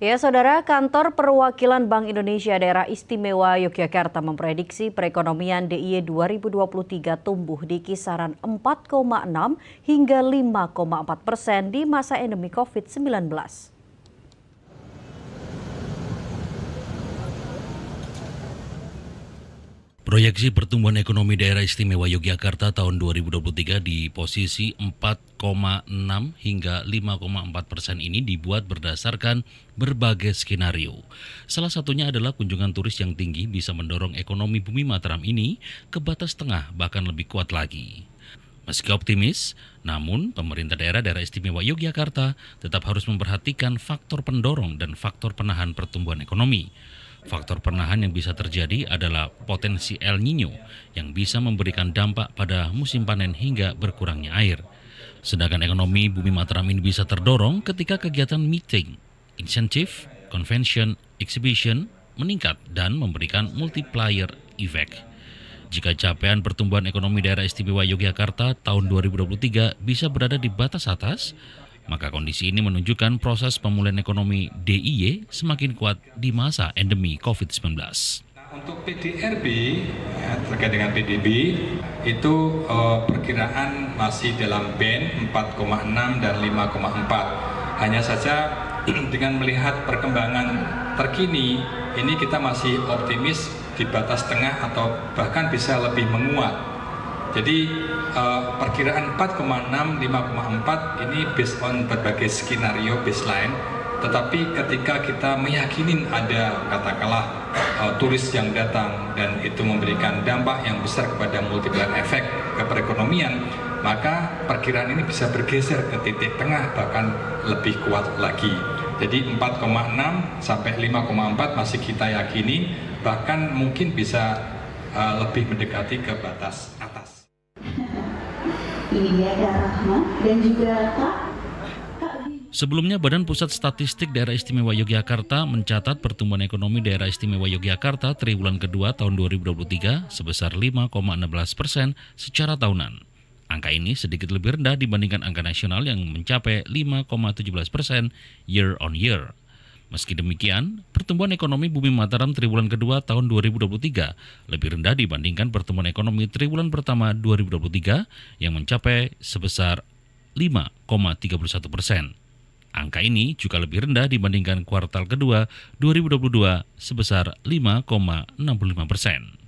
Ya, Saudara, Kantor Perwakilan Bank Indonesia Daerah Istimewa Yogyakarta memprediksi perekonomian DIY 2023 tumbuh di kisaran 4,6 hingga 5,4% di masa endemi COVID-19. Proyeksi pertumbuhan ekonomi daerah istimewa Yogyakarta tahun 2023 di posisi 4,6 hingga 5,4% ini dibuat berdasarkan berbagai skenario. Salah satunya adalah kunjungan turis yang tinggi bisa mendorong ekonomi Bumi Mataram ini ke batas tengah bahkan lebih kuat lagi. Meski optimis, namun pemerintah daerah istimewa Yogyakarta tetap harus memperhatikan faktor pendorong dan faktor penahan pertumbuhan ekonomi. Faktor penahan yang bisa terjadi adalah potensi El Nino yang bisa memberikan dampak pada musim panen hingga berkurangnya air. Sedangkan ekonomi Bumi Mataram ini bisa terdorong ketika kegiatan meeting, insentif, convention, exhibition meningkat dan memberikan multiplier effect. Jika capaian pertumbuhan ekonomi daerah istimewa Yogyakarta tahun 2023 bisa berada di batas atas, maka kondisi ini menunjukkan proses pemulihan ekonomi DIY semakin kuat di masa endemi COVID-19. Untuk PDRB, terkait dengan PDB, itu perkiraan masih dalam band 4,6 dan 5,4. Hanya saja dengan melihat perkembangan terkini, ini kita masih optimis di batas tengah atau bahkan bisa lebih menguat. Jadi perkiraan 4,6, 5,4 ini based on berbagai skenario baseline. Tetapi ketika kita meyakini ada katakanlah turis yang datang dan itu memberikan dampak yang besar kepada multiplier effect ke perekonomian, maka perkiraan ini bisa bergeser ke titik tengah bahkan lebih kuat lagi. Jadi 4,6 sampai 5,4 masih kita yakini, bahkan mungkin bisa lebih mendekati ke batas atas. Ini dia Kak Rahma dan juga Kak. Sebelumnya, Badan Pusat Statistik Daerah Istimewa Yogyakarta mencatat pertumbuhan ekonomi Daerah Istimewa Yogyakarta triwulan kedua tahun 2023 sebesar 5,16% secara tahunan. Angka ini sedikit lebih rendah dibandingkan angka nasional yang mencapai 5,17% year on year. Meski demikian, pertumbuhan ekonomi Bumi Mataram triwulan kedua tahun 2023 lebih rendah dibandingkan pertumbuhan ekonomi triwulan pertama 2023 yang mencapai sebesar 5,31%. Angka ini juga lebih rendah dibandingkan kuartal kedua 2022 sebesar 5,65%.